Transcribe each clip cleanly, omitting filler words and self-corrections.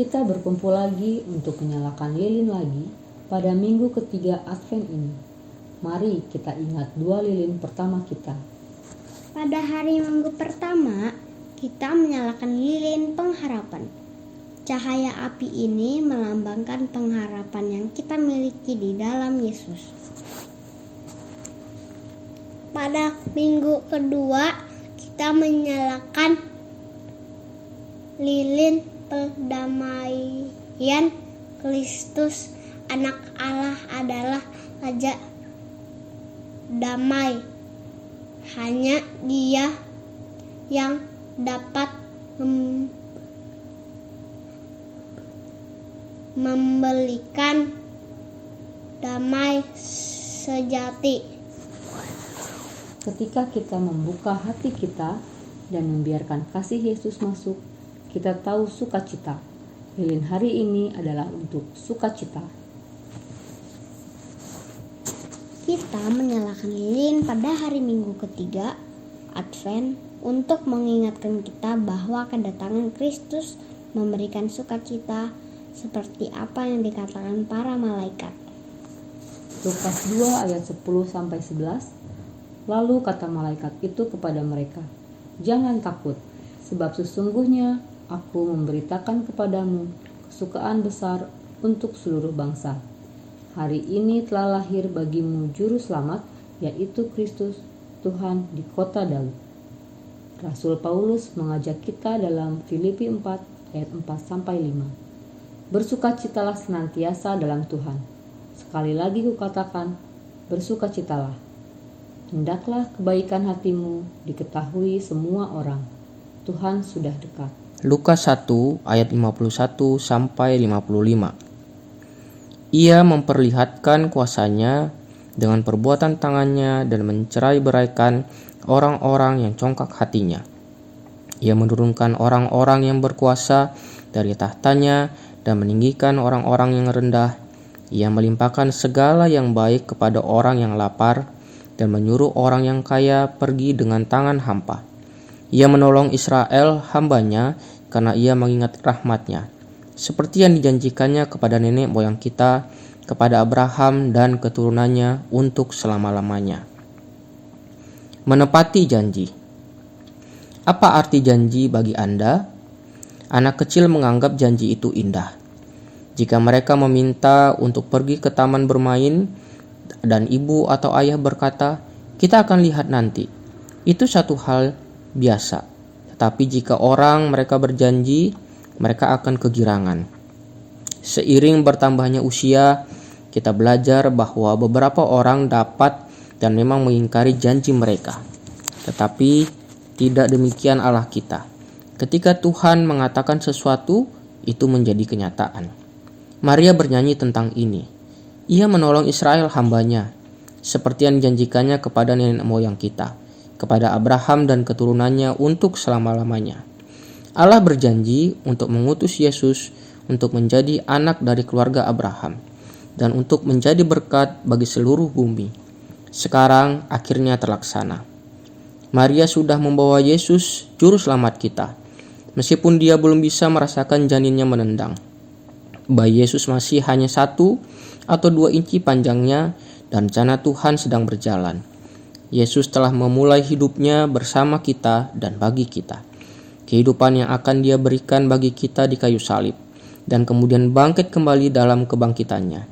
Kita berkumpul lagi untuk menyalakan lilin lagi pada minggu ketiga Advent ini. Mari kita ingat 2 lilin pertama kita. Pada hari Minggu pertama, kita menyalakan lilin pengharapan. Cahaya api ini melambangkan pengharapan yang kita miliki di dalam Yesus. Pada minggu kedua, kita menyalakan lilin perdamaian. Kristus, Anak Allah, adalah Raja damai. Hanya Dia yang dapat memberikan damai sejati. Ketika kita membuka hati kita dan membiarkan kasih Yesus masuk, kita tahu sukacita. Lilin hari ini adalah untuk sukacita. Kita menyalakan lilin pada hari Minggu ketiga Advent untuk mengingatkan kita bahwa kedatangan Kristus memberikan sukacita seperti apa yang dikatakan para malaikat. Lukas 2 ayat 10-11. Lalu kata malaikat itu kepada mereka, "Jangan takut, sebab sesungguhnya aku memberitakan kepadamu kesukaan besar untuk seluruh bangsa. Hari ini telah lahir bagimu juru selamat, yaitu Kristus Tuhan di kota Daud." Rasul Paulus mengajak kita dalam Filipi 4 ayat 4-5. Bersukacitalah senantiasa dalam Tuhan. Sekali lagi kukatakan, bersukacitalah. Hendaklah kebaikan hatimu diketahui semua orang. Tuhan sudah dekat. Lukas 1 ayat 51-55. Ia memperlihatkan kuasanya dengan perbuatan tangannya dan mencerai-beraikan orang-orang yang congkak hatinya. Ia menurunkan orang-orang yang berkuasa dari tahtanya dan meninggikan orang-orang yang rendah. Ia melimpahkan segala yang baik kepada orang yang lapar dan menyuruh orang yang kaya pergi dengan tangan hampa. Ia menolong Israel hambanya karena ia mengingat rahmat-Nya, seperti yang dijanjikannya kepada nenek moyang kita, kepada Abraham dan keturunannya untuk selama-lamanya. Menepati janji. Apa arti janji bagi Anda? Anak kecil menganggap janji itu indah. Jika mereka meminta untuk pergi ke taman bermain dan ibu atau ayah berkata, "Kita akan lihat nanti," itu satu hal biasa. Tetapi jika mereka berjanji, mereka akan kegirangan. Seiring bertambahnya usia, kita belajar bahwa beberapa orang dapat dan memang mengingkari janji mereka. Tetapi tidak demikian Allah kita. Ketika Tuhan mengatakan sesuatu, itu menjadi kenyataan. Maria bernyanyi tentang ini. Ia menolong Israel hambanya, seperti yang dijanjikannya kepada nenek moyang kita, kepada Abraham dan keturunannya untuk selama-lamanya. Allah berjanji untuk mengutus Yesus untuk menjadi anak dari keluarga Abraham dan untuk menjadi berkat bagi seluruh bumi. Sekarang akhirnya terlaksana. Maria sudah membawa Yesus, juru selamat kita, meskipun dia belum bisa merasakan janinnya menendang. Bayi Yesus masih hanya 1 atau 2 inci panjangnya dan rencana Tuhan sedang berjalan. Yesus telah memulai hidupnya bersama kita dan bagi kita. Kehidupan yang akan Dia berikan bagi kita di kayu salib dan kemudian bangkit kembali dalam kebangkitannya.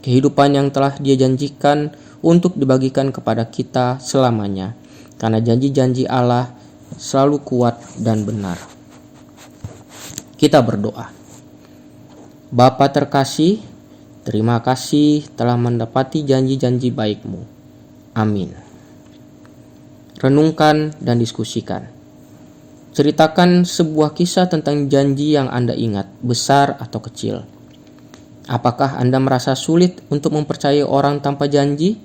Kehidupan yang telah Dia janjikan untuk dibagikan kepada kita selamanya, karena janji-janji Allah selalu kuat dan benar. Kita berdoa. Bapa terkasih, terima kasih telah mendapati janji-janji baik-Mu. Amin. Renungkan dan diskusikan. Ceritakan sebuah kisah tentang janji yang Anda ingat, besar atau kecil. Apakah Anda merasa sulit untuk mempercayai orang tanpa janji?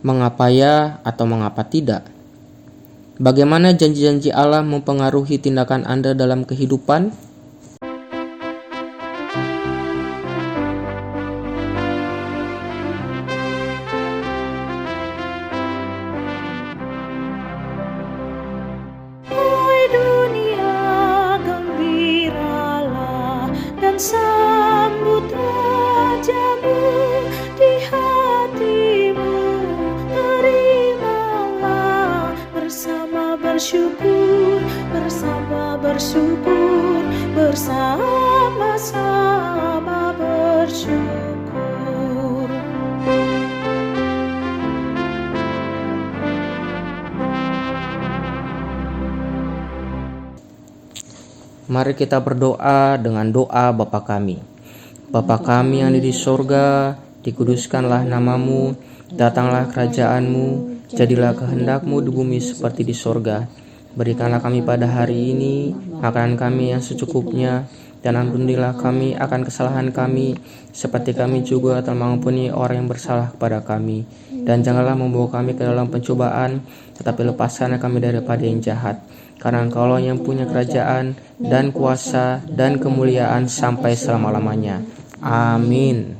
Mengapa ya atau mengapa tidak? Bagaimana janji-janji Allah mempengaruhi tindakan Anda dalam kehidupan? Dunia gembiralah dan bersyukur, bersama-sama bersyukur. Mari kita berdoa dengan doa Bapa kami. Bapa kami yang ada di sorga, dikuduskanlah namamu, datanglah kerajaanmu, jadilah kehendakmu di bumi seperti di sorga. Berikanlah kami pada hari ini makanan kami yang secukupnya, dan ampunilah kami akan kesalahan kami, seperti kami juga telah mengampuni orang yang bersalah kepada kami. Dan janganlah membawa kami ke dalam pencobaan, tetapi lepaskanlah kami daripada yang jahat. Karena Engkaulah yang punya kerajaan dan kuasa dan kemuliaan sampai selama-lamanya. Amin.